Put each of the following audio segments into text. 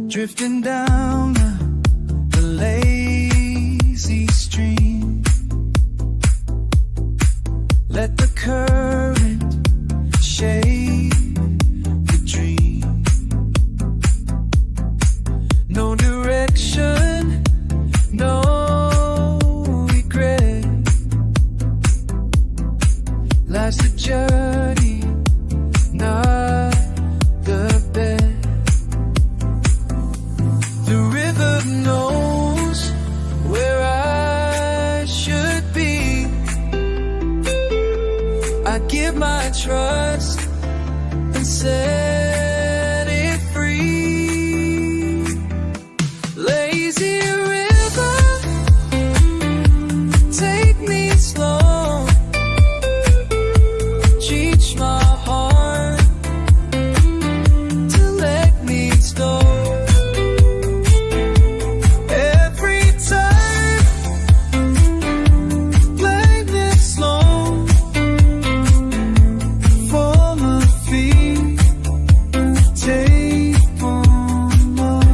drifting down the lazy stream. Let the current shape the dream. No direction, no regret. Life's a journey, not the best. The river knows where I should be. I give my trust and set it free. Lazy river, take me slow. Teach my heart to let me go. Every time, play this slow. For my feet, take on love.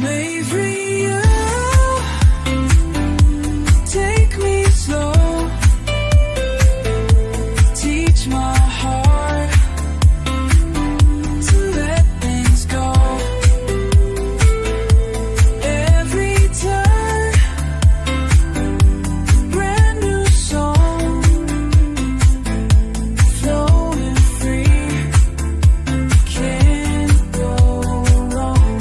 Maybe take me slow. Teach my heart to let things go. Every time, brand new song, flowing free, can't go wrong.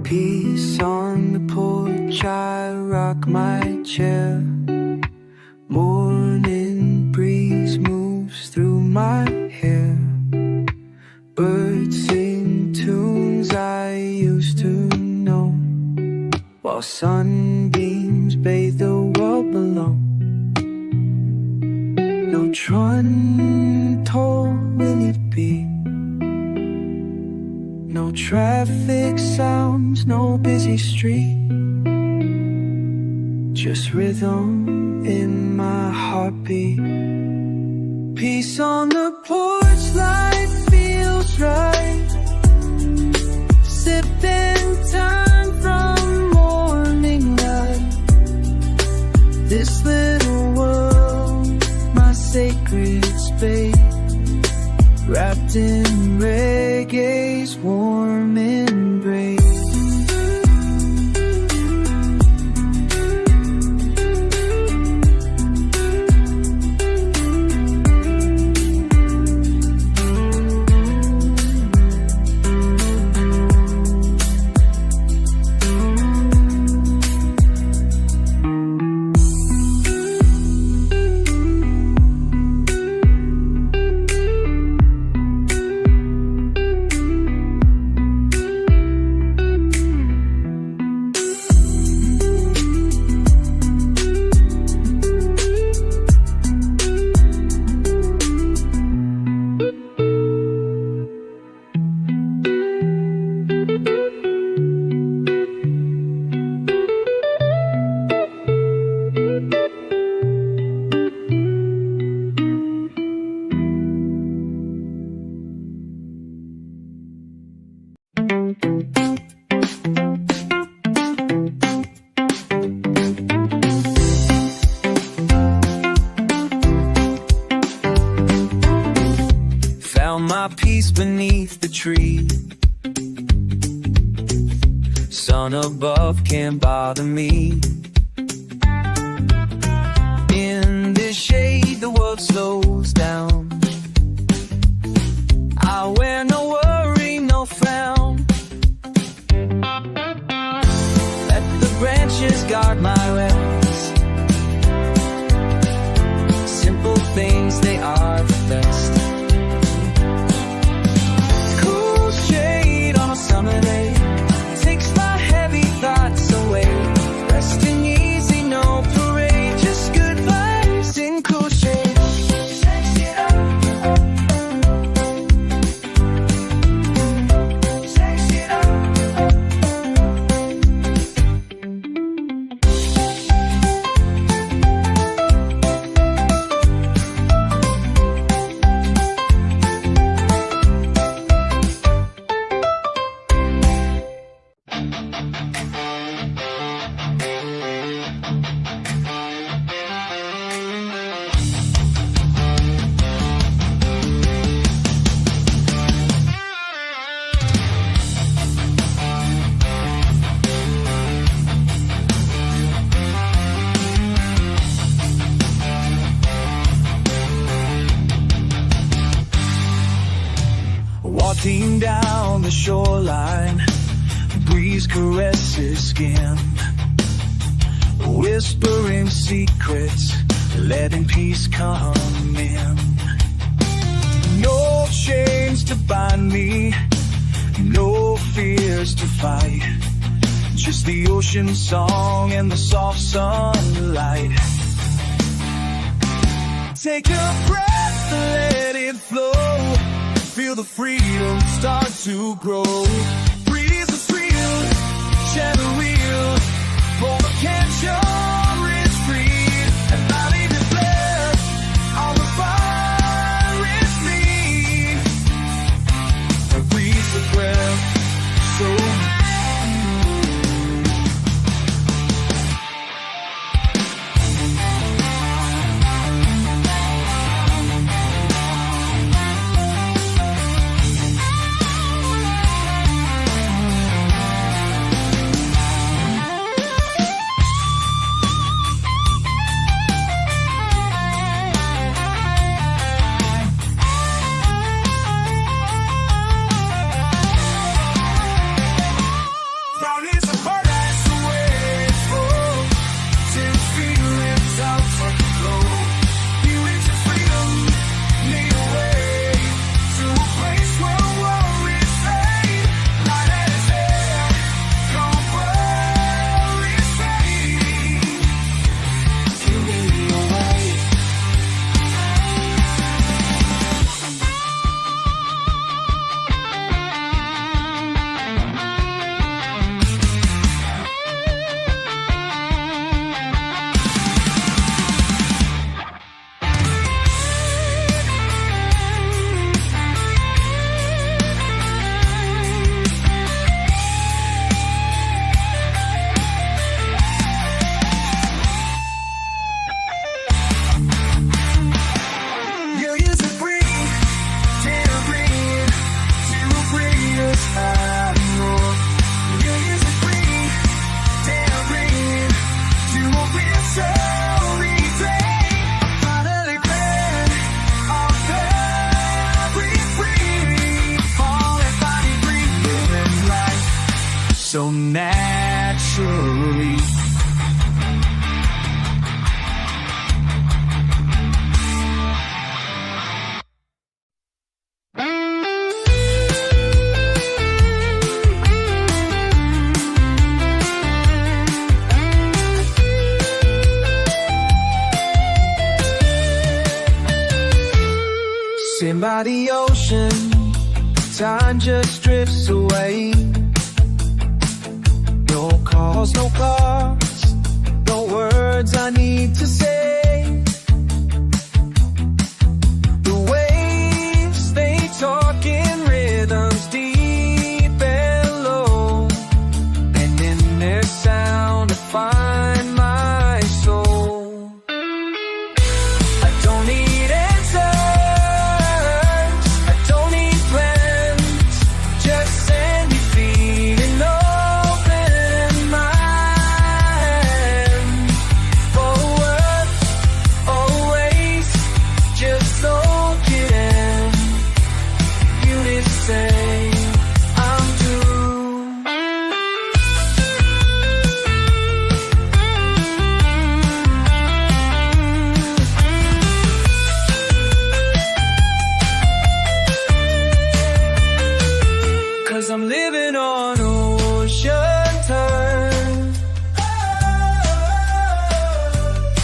Peace on the porch, I rock my chair. Morning breeze moves through my hair. Birds sing tunes I used to know, while sunbeams bathe the world below. No trun toll will it be. No traffic sounds, no busy street. Just rhythm in my heartbeat. Peace on the porch, life feels right. Sipping time from morning light. This little world, my sacred space, wrapped in reggae's warm embrace. Found my peace beneath the tree. Sun above can't bother me. In this shade the world slows down. Walking down the shoreline, breeze caresses skin, whispering secrets, letting peace come in. No chains to bind me, no fears to fight, just the ocean song and the soft sunlight. Take a breath, let it flow, feel the freedom start to grow. Breathe the thrill, share the real, for the capture is free. And I declare, all the fire is me. Breathe the breath, so so naturally. Sitting by the ocean, time just drifts away. No calls, no cars, no words I need to say. The waves, they talk in rhythms deep and low, and in their sound I find my soul. I don't need answers, I don't need plans, just send me feeling open mind. Forward, always, just soak it in. You say I'm doomed. Cause I'm living on ocean time.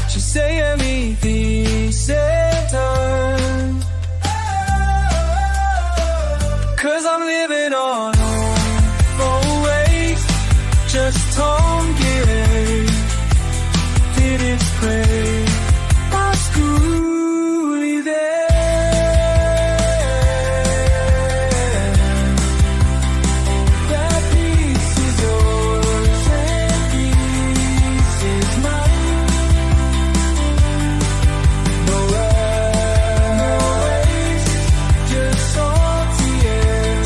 Just say I'm time. Cause I'm living on always, just don't get did it pray my schoolie there. That piece is yours and piece is mine. No ways, just salty air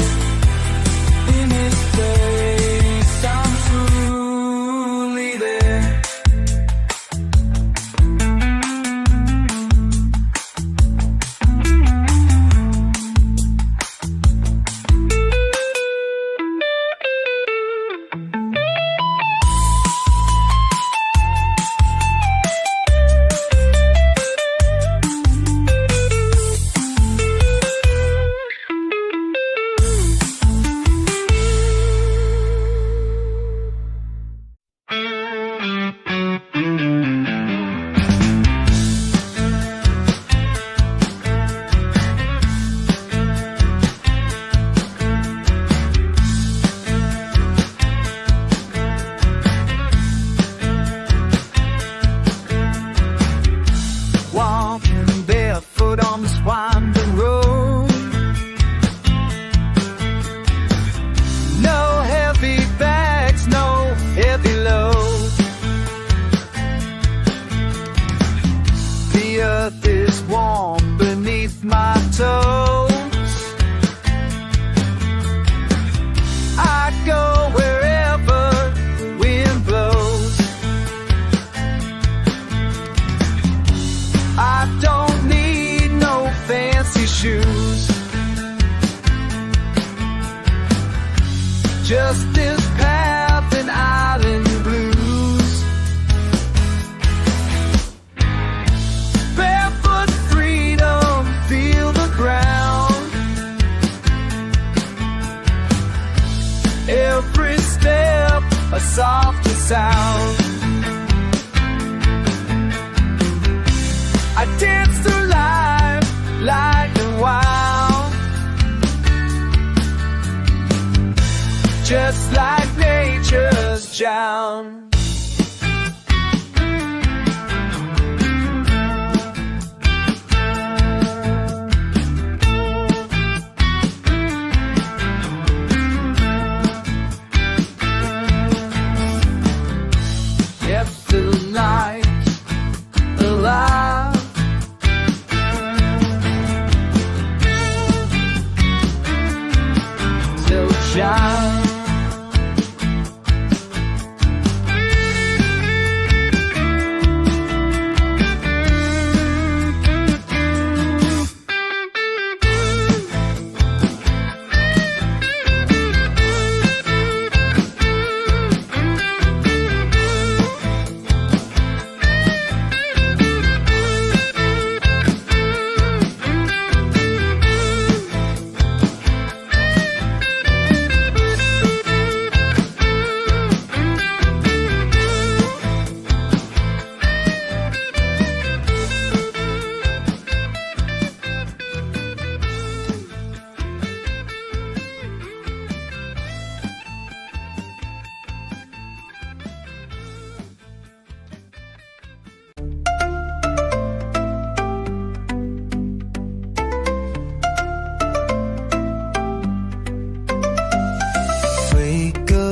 in this place. I'm truly there. just this path and island blues. Barefoot freedom, feel the ground. Every step a softer sound. I dance through life like a wild, just like nature's child. Yep, the night alive. Still shine.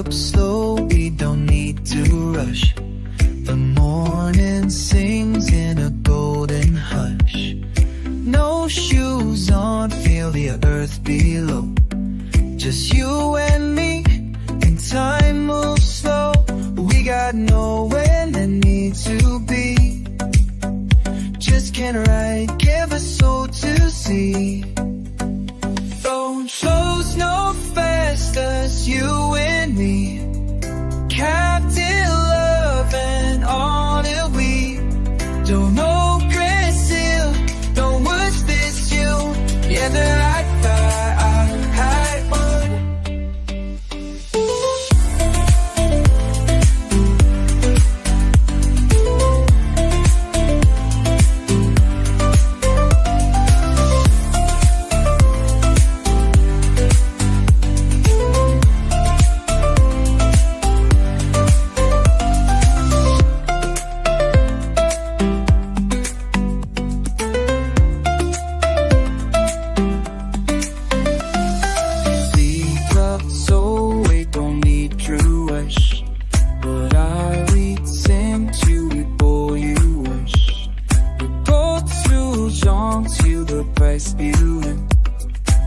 Slow, we don't need to rush. The morning sings in a golden hush. No shoes on, feel the earth below. Just you and me, and time moves slow. We got nowhere that need to be. Just can't write, give a soul to see. Don't close no faster, you and me. Captain love and all that we don't know, Brazil, don't watch this you. Yeah, the high one.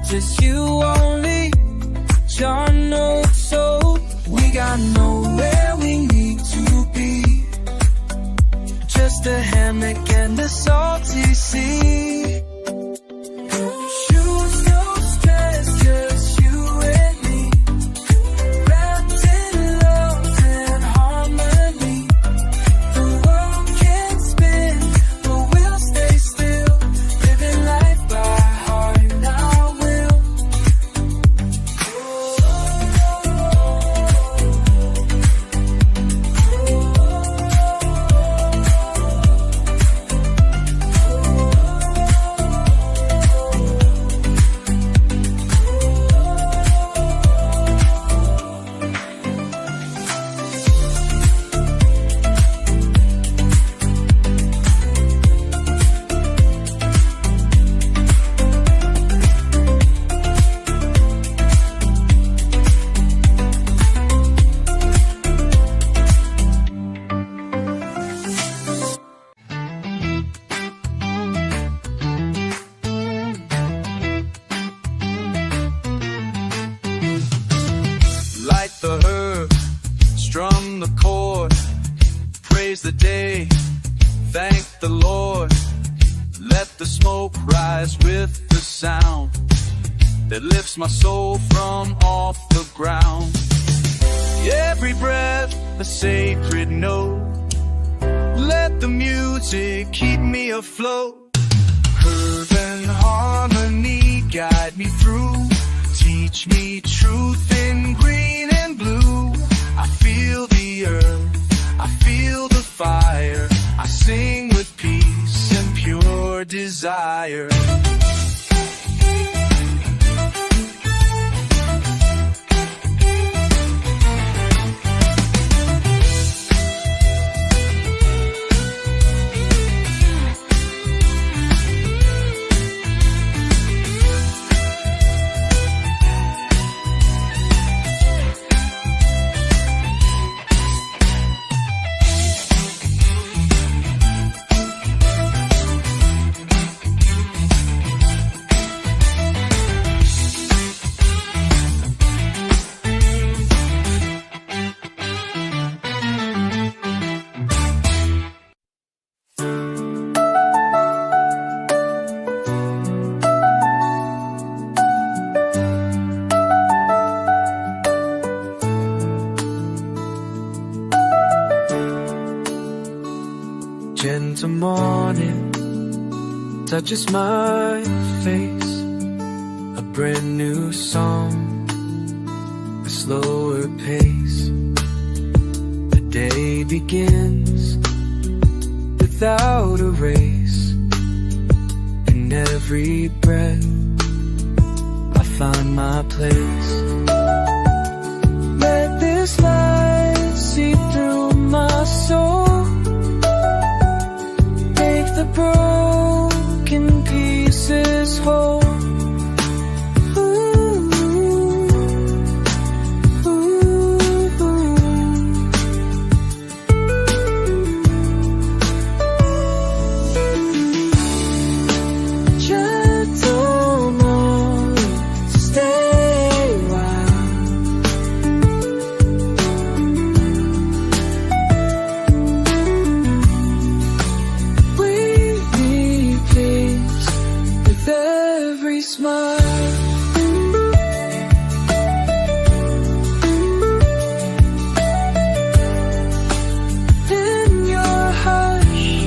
Just you only, John knows so. We got nowhere we need to be. Just a hammock and a salty sea. Shoes, no stress, just you and me. Wrapped in love and harmony. The world can spin, but we'll stay still. Living life by heart now. Strum the chord, praise the day, thank the Lord. Let the smoke rise with the sound that lifts my soul from off the ground. Every breath a sacred note. Let the music keep me afloat. Curve and harmony guide me through. Teach me truth in green and blue. I feel the earth, I feel the fire. I sing with peace and pure desire. Gentle morning touches my face. A brand new song, a slower pace. The day begins without a race. In every breath I find my place. Let this light seep through my soul. The broken pieces whole. Gentle moon, stay a while. Every smile. In your hush,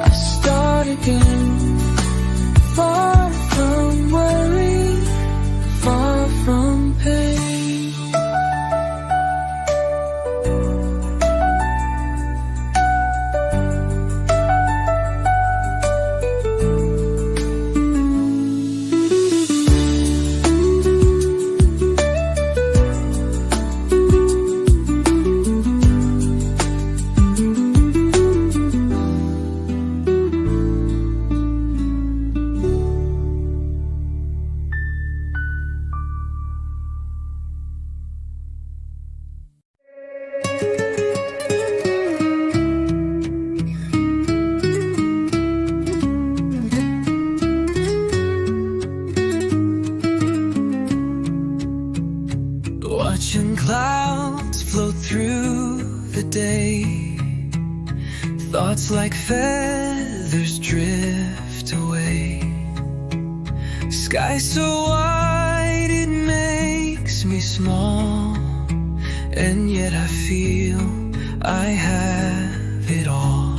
I start again. Far from worry, far from pain. Watching clouds float through the day. Thoughts like feathers drift away. Sky so wide it makes me small, and yet I feel I have it all.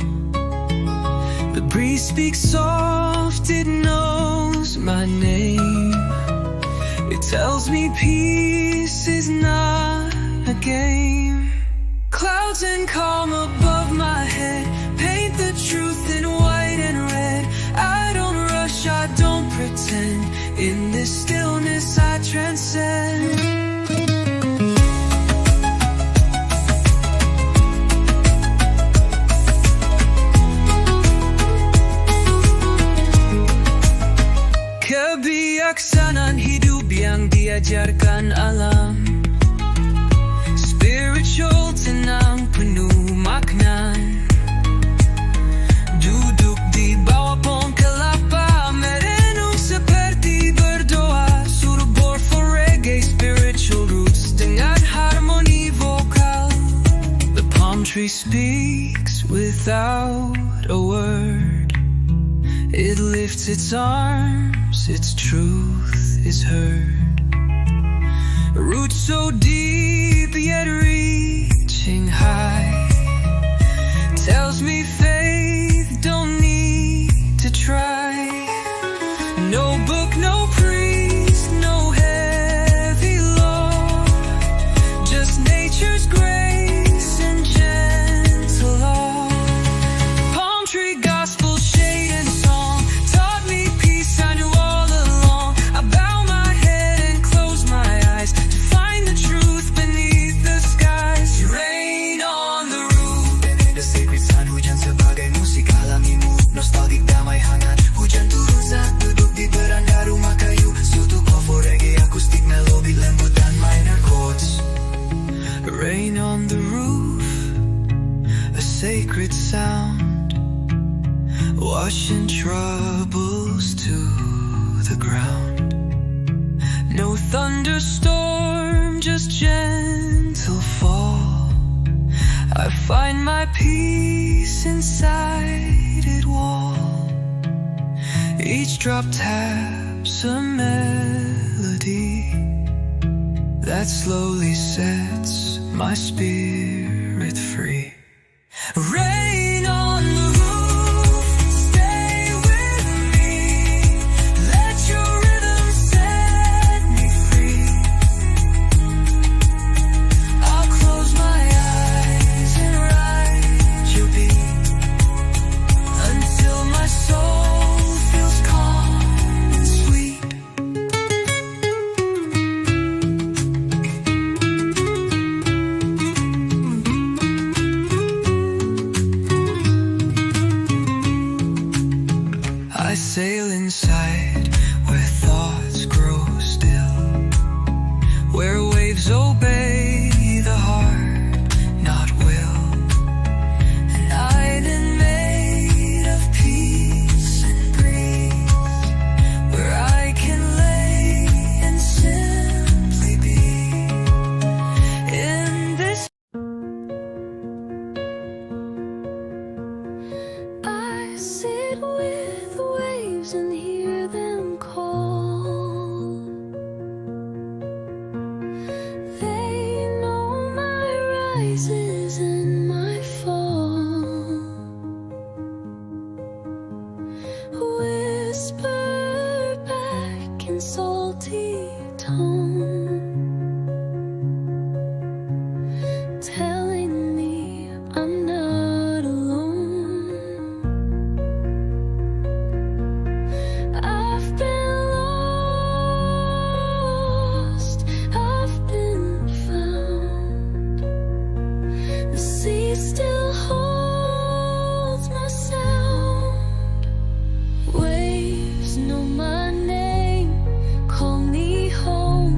The breeze speaks soft, it knows my name. It tells me peace is not a game. Clouds and calm above my head paint the truth in white and red. I don't rush, I don't pretend. In this stillness I transcend. Kebijaksanaan hidup yang diajarkan alam. Spiritual tenang penuh makna. Duduk di bawah pohon kelapa, merenung seperti berdoa. Suruh for reggae, spiritual roots dengan harmoni vokal. The palm tree speaks without a word. It lifts its arms, its truth is heard. Roots so deep pushing troubles to the ground. No thunderstorm, just gentle fall. I find my peace inside it wall. Each drop taps a melody that slowly sets my spirit free. Rain on the roof, stay with me. Let your rhythm set me free. I'll close my eyes and ride your beat until my soul feels calm and sweet. I sail inside where thoughts grow still, where waves obey the heart, not will. An island made of peace and breeze, where I can lay and simply be. In this I sit with the waves and hear them call. They know my rises and my fall. Whisper back in salty tone, telling me I'm not alone. I've been lost, I've been found. The sea still holds my sound. Waves know my name, call me home.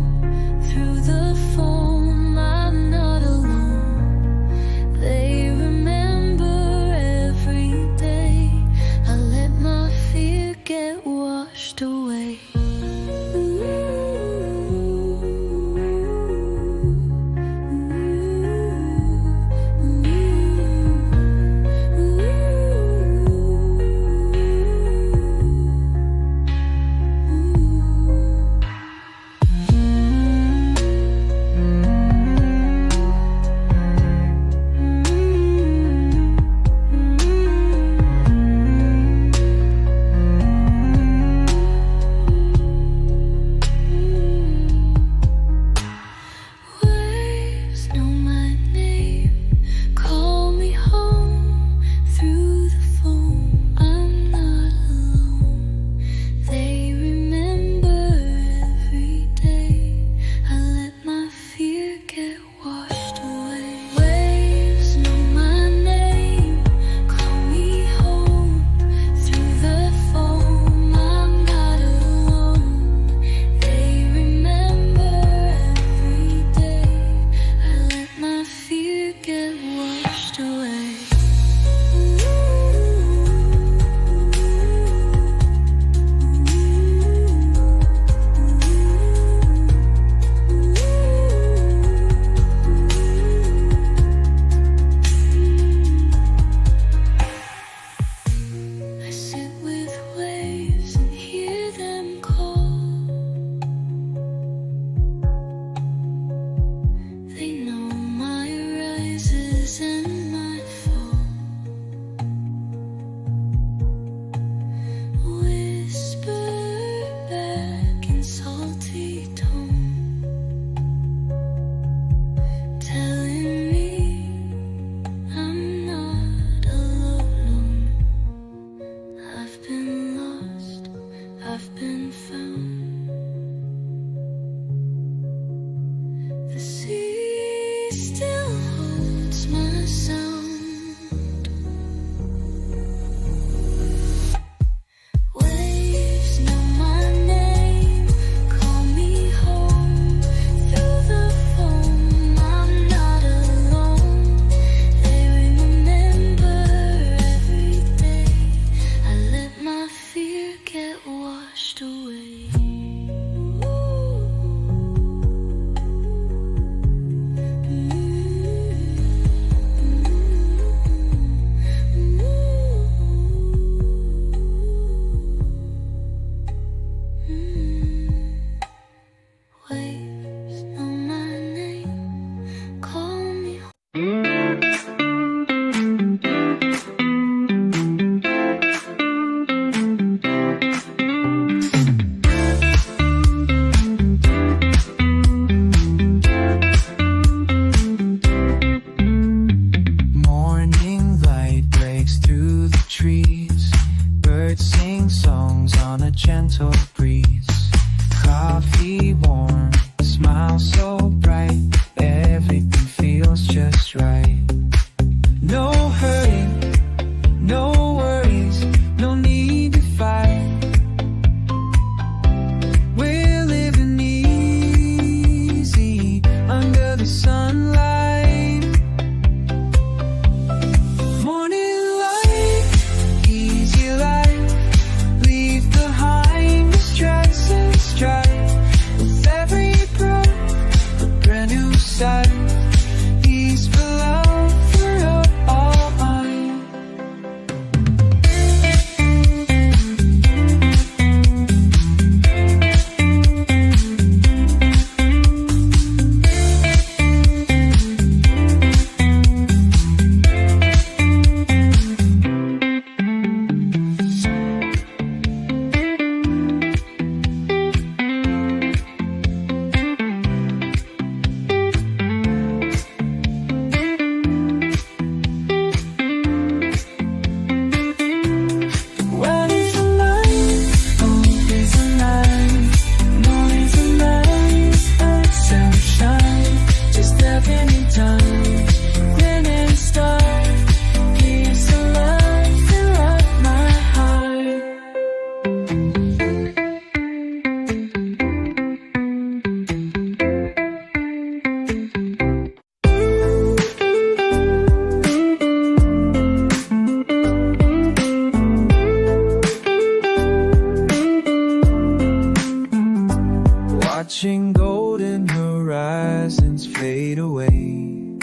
watching golden horizons fade away.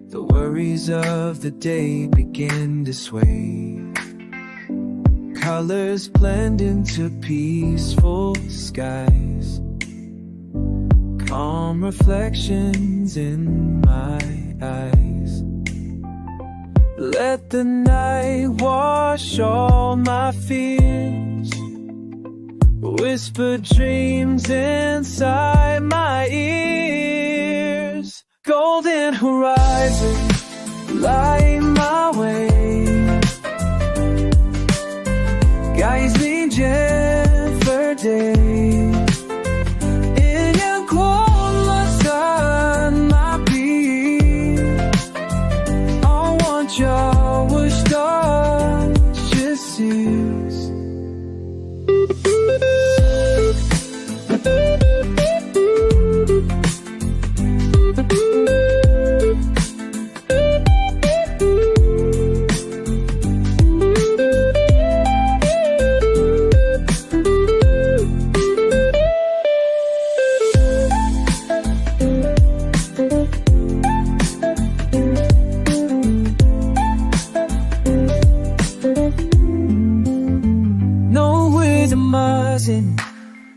The worries of the day begin to sway. Colors blend into peaceful skies. Calm reflections in my eyes. Let the night wash all my fears. Whisper dreams inside my ears. Golden horizons light my way. Guides me every day. In your close my being. I want your wish done just sees.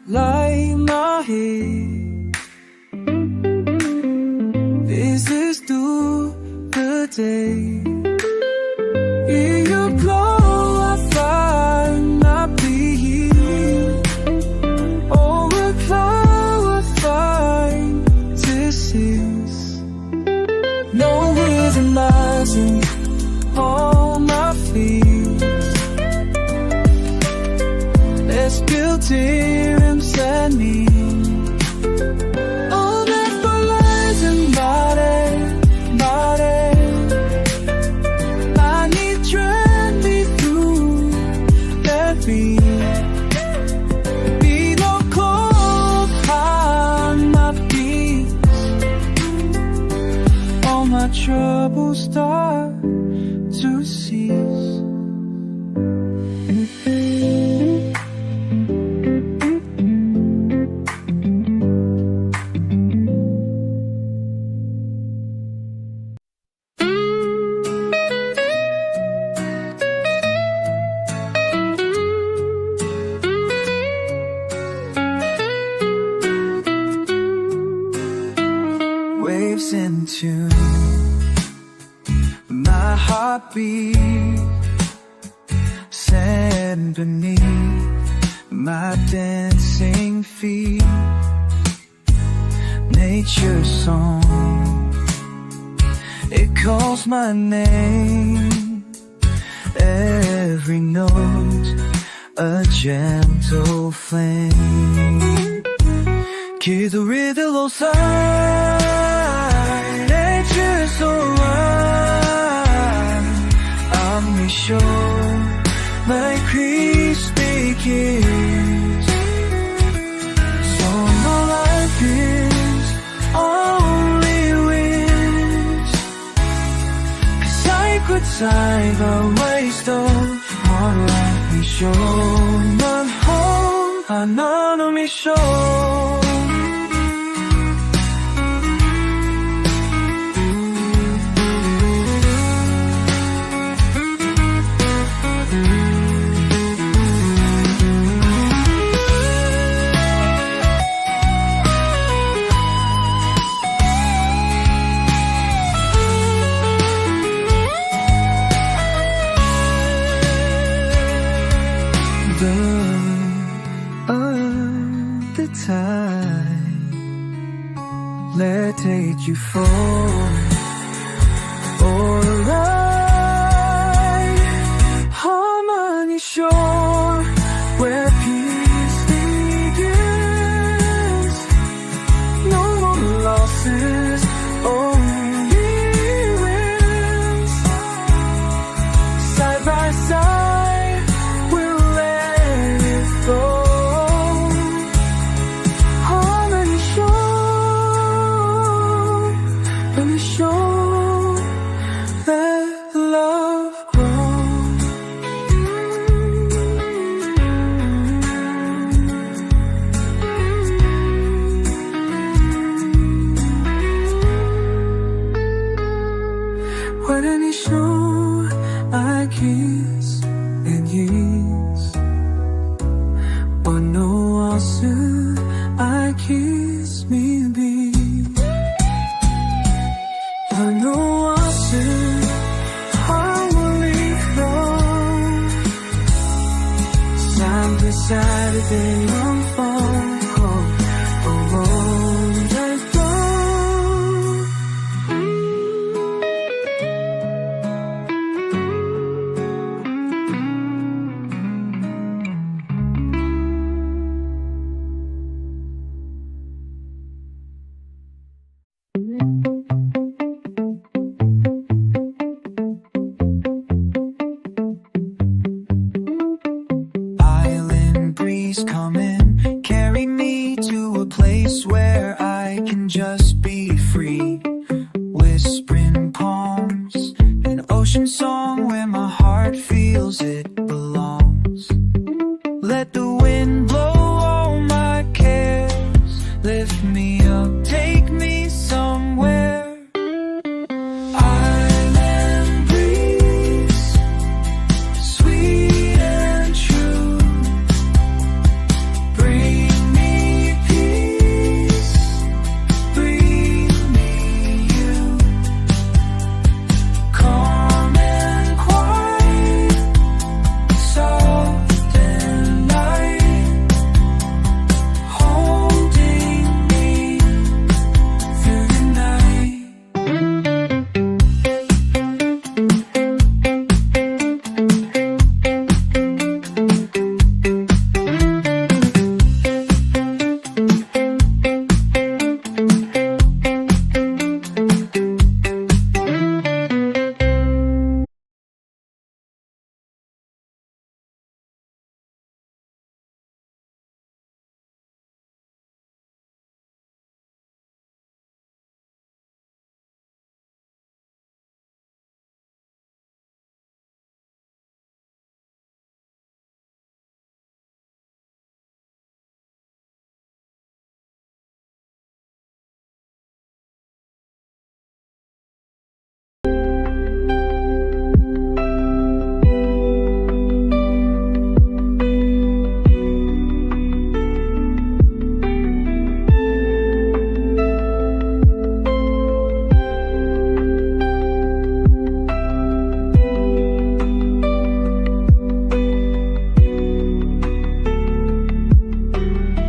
Light my head. This is through the day. In your glow I find my peace. Over cloud I find distance. No rhythm lies in all my fears. Let's build dreams and me. All that lies in body. I need trend me through that beat. Be no cold on my feet. All my troubles start to cease. Waves in tune, my heartbeat, sand beneath my dancing feet. Nature's song, it calls my name. Every note, a gentle flame. Kids are riddle side, nature's so wide. I'm sure my crispy kiss. So my life is only wish. A sacred side, a waste of one life me sure. Not home, I none of me sure. The time, let take you for a ride. Harmony shore, where peace begins. No more losses, only wins. Side by side, we'll let it go. 무엇을 kiss me be 어느 것을 harmony flow side by side they unfold come in, carry me to a place where I can just be free. Whispering palms, an ocean song where my heart feels it belongs. Let the wind blow all my cares, lift me up, take me somewhere. Island breeze, sweet and true. Bring me peace, bring me you. Calm and quiet, soft and light, holding me through the night.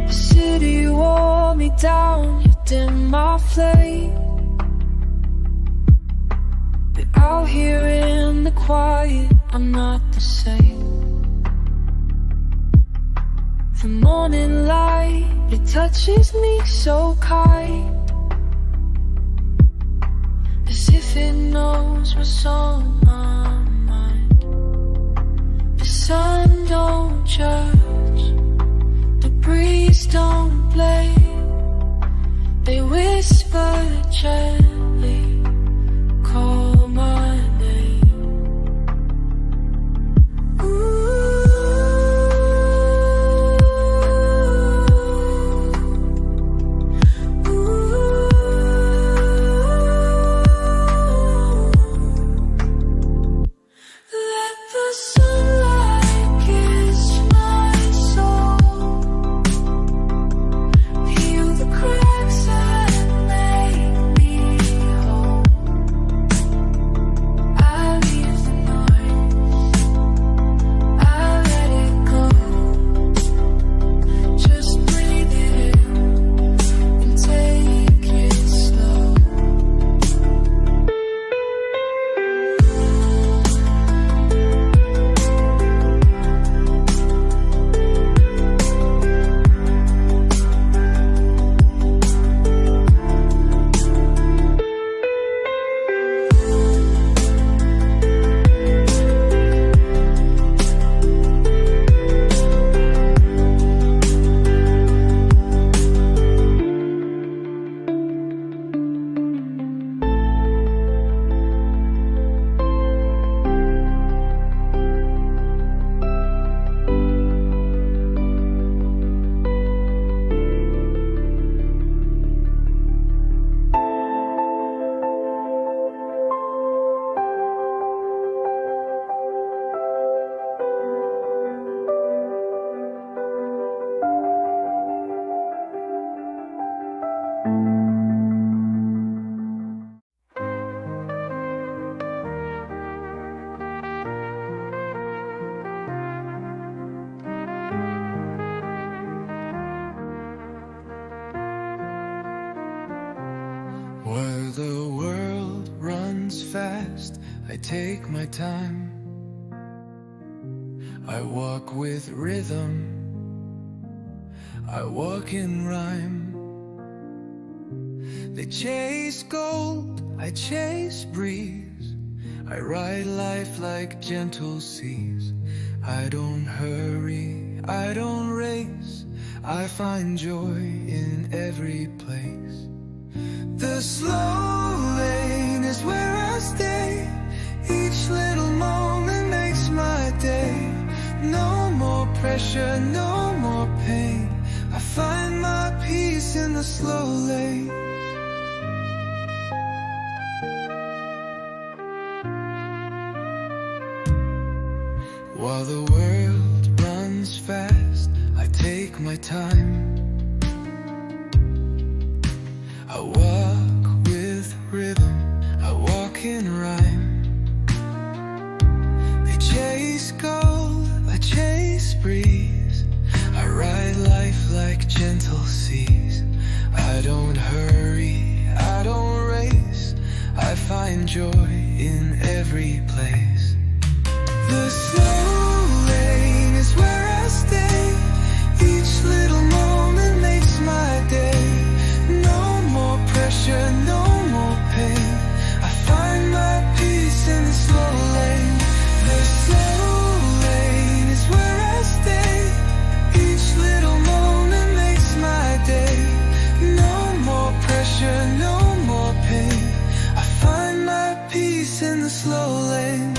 City wore me down, you dim my flame. But out here in the quiet, I'm not the same. The morning light, it touches me so kind, as if it knows what's on my mind. The sun don't judge, the breeze don't blame. They whisper gently, call my name. Ooh. Let the sunlight kiss my soul. Where the world runs fast, I take my time. I walk with rhythm, I walk in rhyme. They chase gold, I chase breeze. I ride life like gentle seas. I don't hurry, I don't race. I find joy in every place. The slow lane is where I stay. Each little moment makes my day. No more pressure, no more pain. I find my peace in the slow lane. While the world runs fast, I take my time. I walk with rhythm, I walk in rhyme. They chase gold, I chase breeze. I ride life like gentle seas. I don't hurry, I don't race. I find joy in every place. The slow lane is where I stay. Each little moment makes my day. No more pressure, no more pain. I find my peace in the slow lane. The slow lane is where I stay. Each little moment makes my day. No more pressure, no more pain. I find my peace in the slow lane.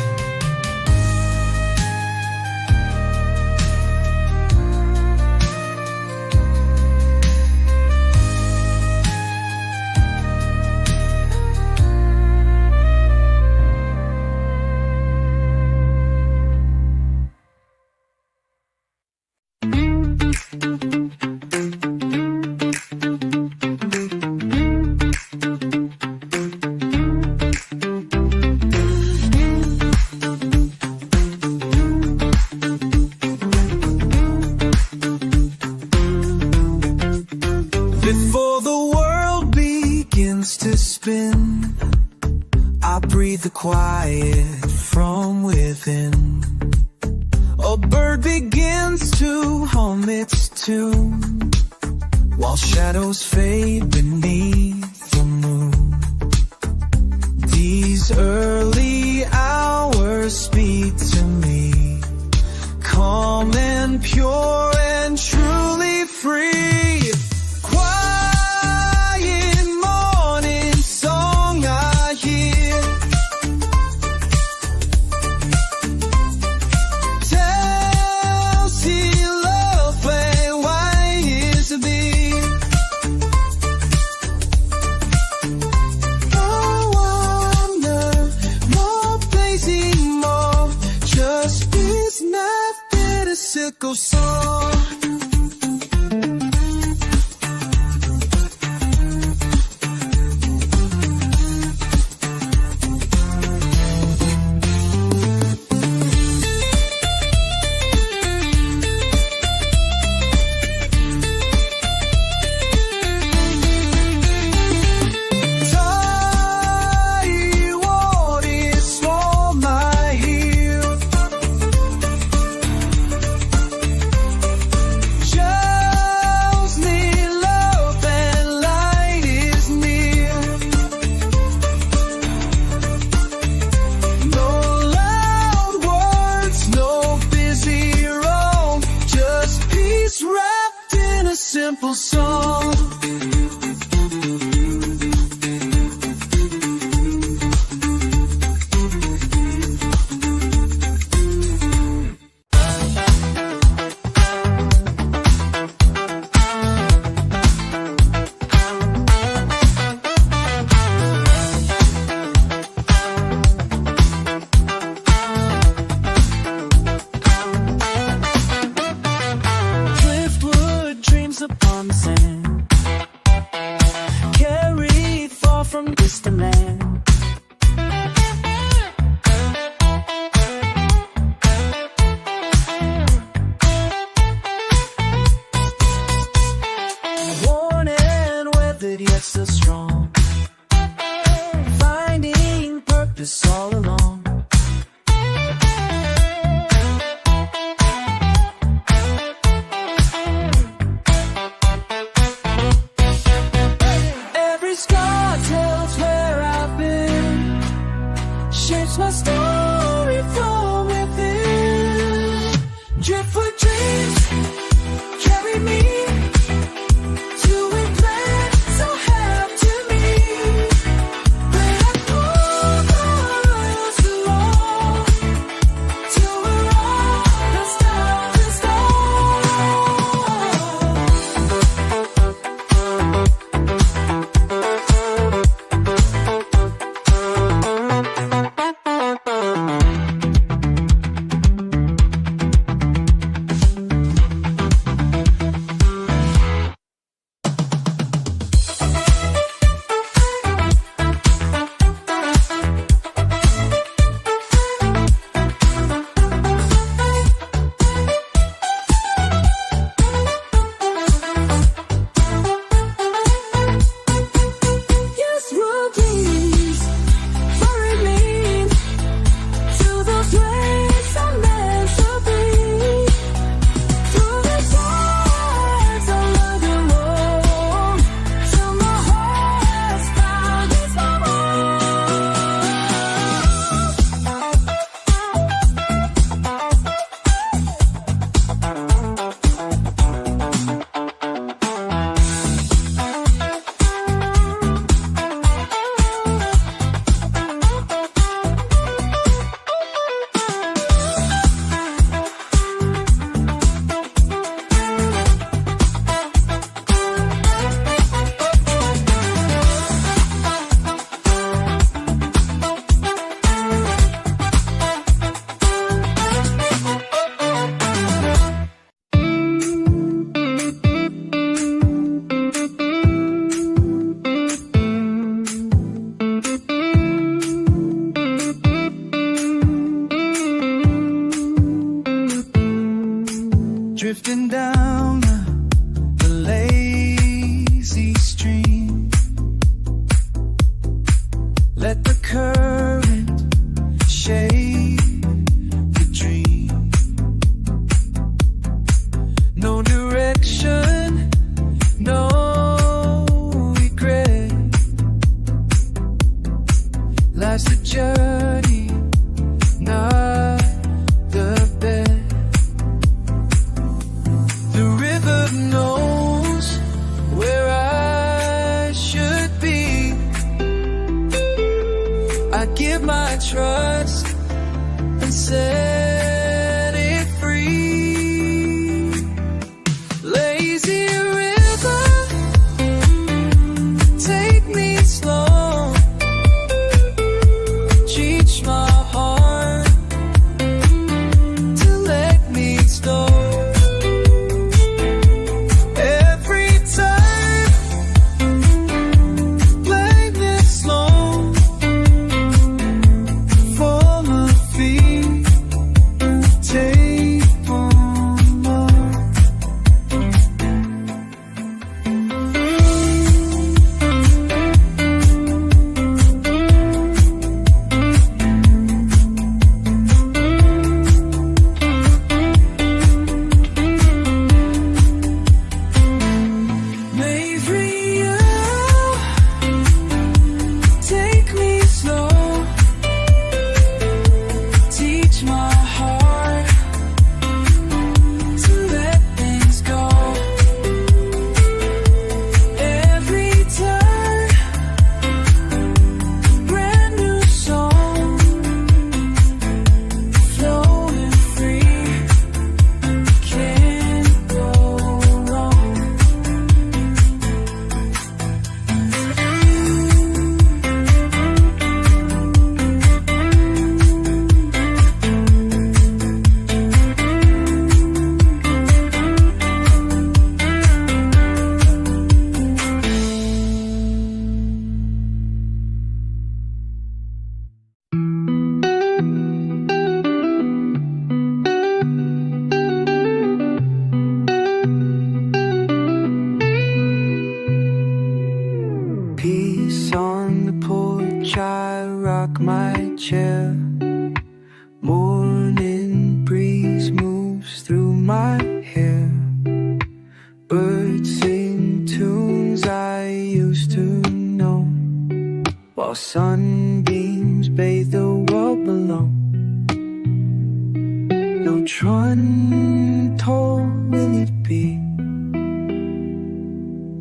Before the world begins to spin, I breathe the quiet from within. A bird begins to hum its tune, while shadows fade beneath the moon. These early hours speak to me, calm and pure and truly free. Sickle song. Simple song. from distant land. Worn and weathered yet still strong, finding purpose all along. Every scar tells where I've been, shapes my story from within. Driftwood dreams carry me to a place so half to me, where I pull the miles along to where all the stars are yes, rookies hurry me to those ways I'm meant to be. Through the sides of the road, till my heart's found its drifting down the lazy stream. Let the current shape the dream. No direction, no regret. Life's a journey, not the best. The river knows where I should be. I give my trust and set it free. Lazy river, take me slow. Teach my heart to let me slow. Every time, play this song for my chair. Morning breeze moves through my hair. Birds sing tunes I used to know, while sunbeams bathe the world below. No trun toll will it be,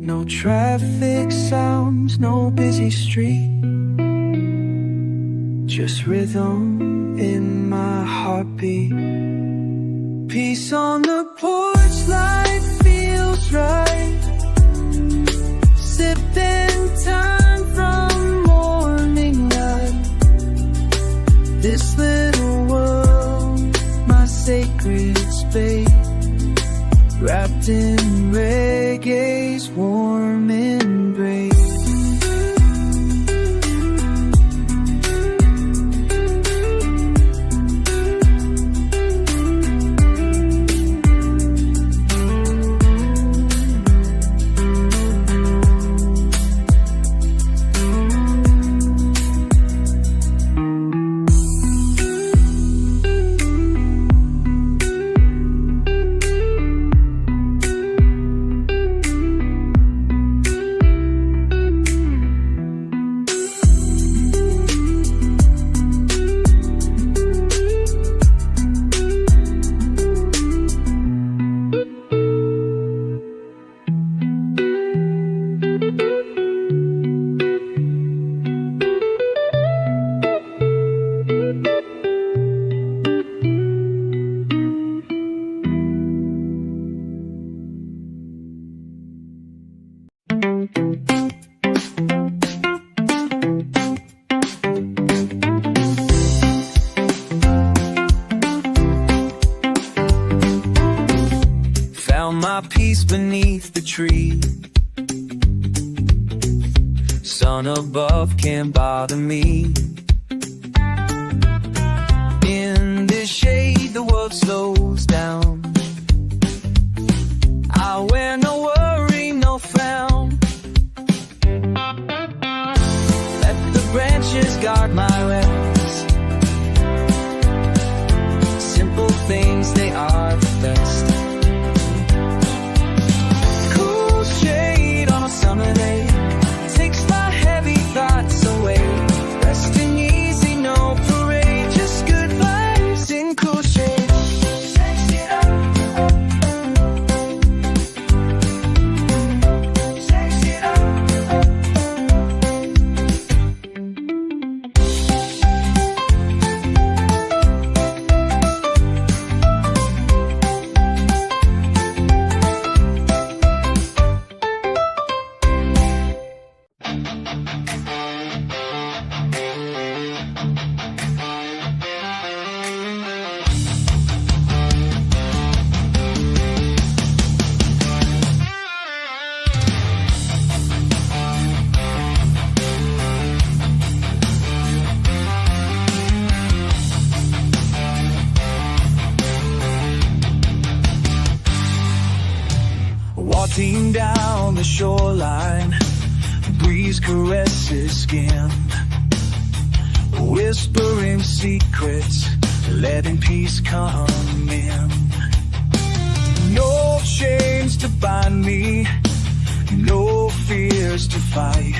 no traffic sounds, no busy street, just rhythm in my heartbeat. Peace on the porch, light feels right. Sipping time from morning light. This little world, my sacred space, wrapped in reggae's warm embrace. Found my peace beneath the tree. Sun above can't bother me. In this shade the world slows down. I wear no worry, no frown. Let the branches guard my rest. Simple things, they are the best. Cool shade on a summer day takes my heavy thoughts away. Resting easy, no parade, just good vibes in cool shade. Sex it up. Sex it up. Walking down the shoreline, breeze caresses skin, whispering secrets, letting peace come in. No chains to bind me, no fears to fight,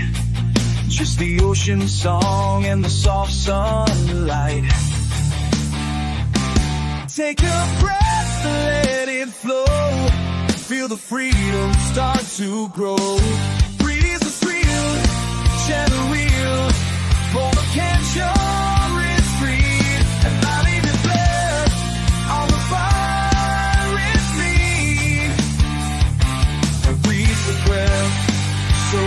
just the ocean song and the soft sunlight. Take a breath, let it flow. Feel the freedom start to grow. Breeze is real, channel real. Both catch your is free. And I leave it bled on the fire with me. And breathe the breath so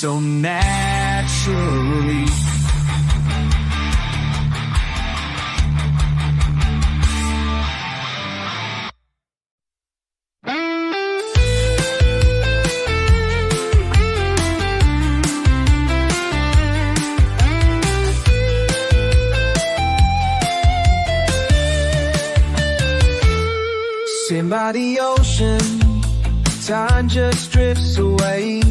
so naturally. Sitting by the ocean, time just drifts away.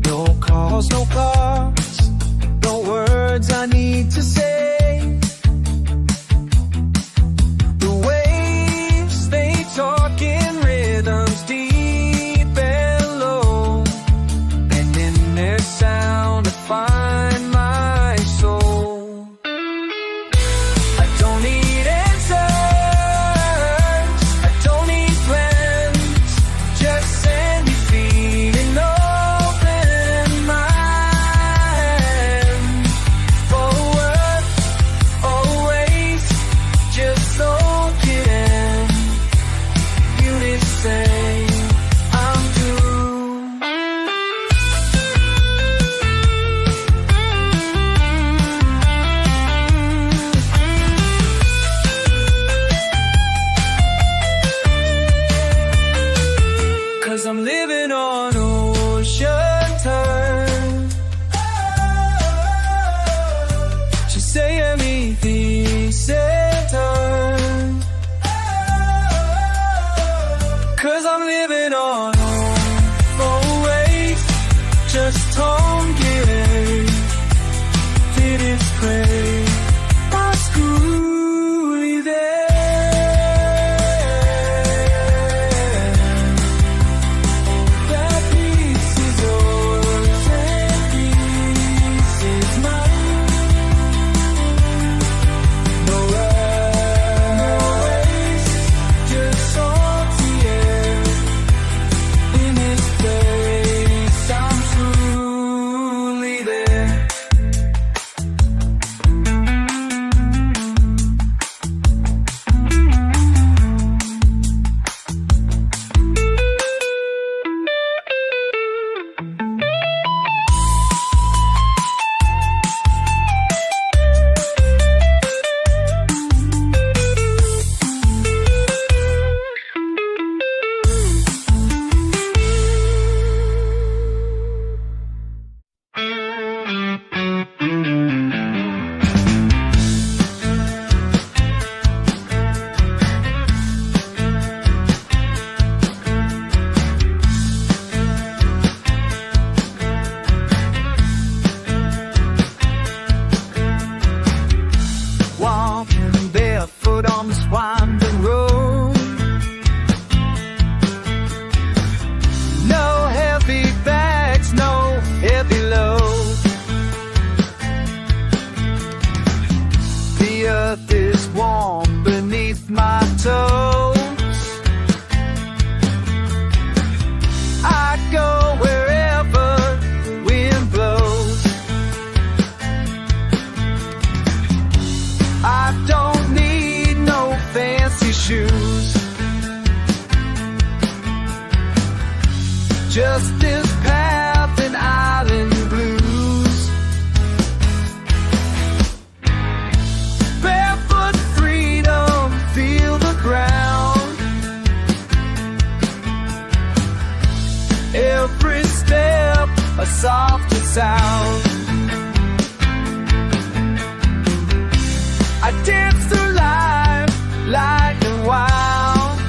No calls, no cards, no words I need to say. The waves, they talk in rhythms deep and low, and in their sound I find my soul. I don't need answers, I don't need plans, just send me feeling open mind. Forward, always, just soak it in. You did say I'm doomed. 'Cause I'm living on ocean time. Ci sei a mi time. 'Cause I'm living on always, just don't get it. Did it pray? My schoolie there. That piece is yours and piece is mine. No race, just salty air. In this place, I'm truly there. Walking barefoot on this winding road. No heavy bags, no heavy load. The earth is warm beneath my toes. I go wherever the wind blows. I don't need no fancy shoes, just this path and island blues. Barefoot freedom, feel the ground. Every step a softer sound. I dance through life light and wild,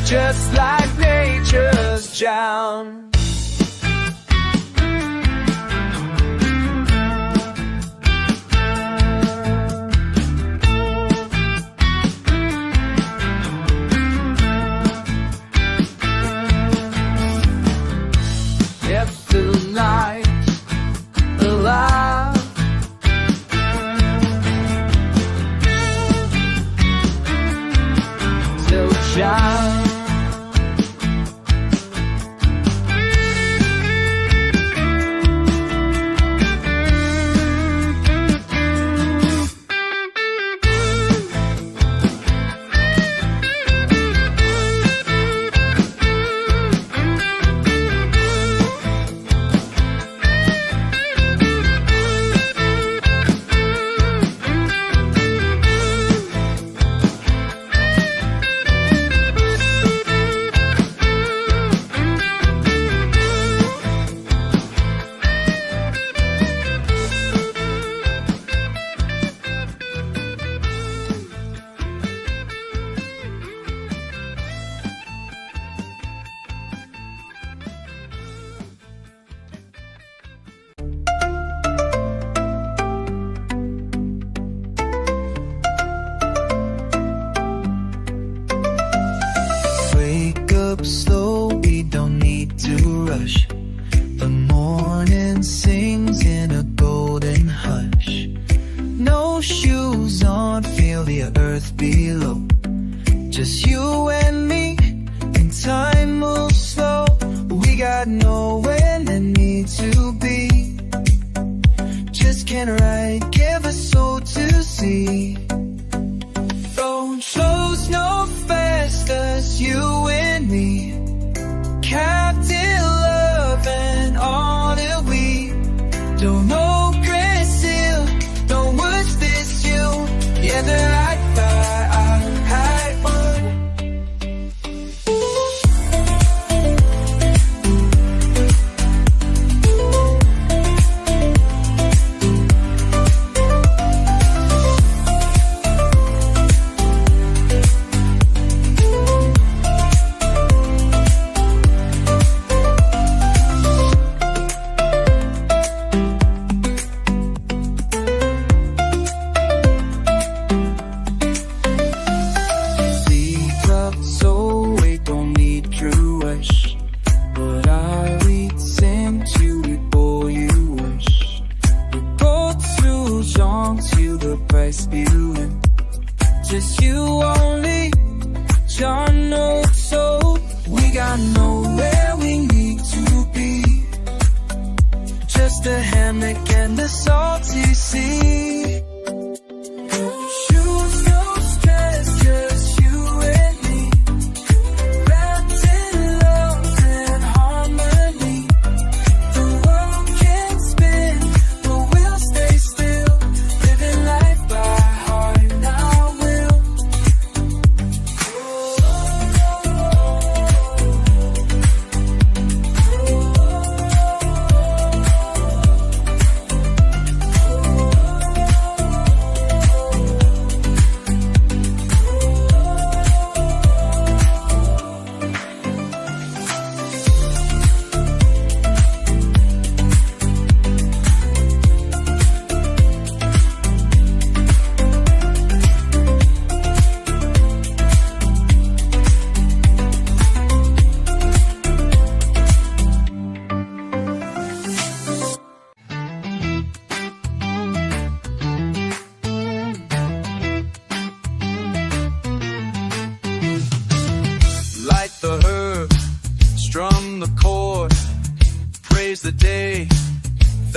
just like nature's child. Kept the light alive. Still shine. up slow, we don't need to rush. The morning sings in a golden hush. No shoes on, feel the earth below. Just you and me, and time moves slow. We got nowhere that need to be. Just can't write, give a soul to see. Don't close no fastest, you and me. Captain love and all that we. Don't know Brazil, don't watch this you. Yeah, the right by our high one. Just you only, John knows so. We got nowhere we need to be. Just a hammock and the salty sea.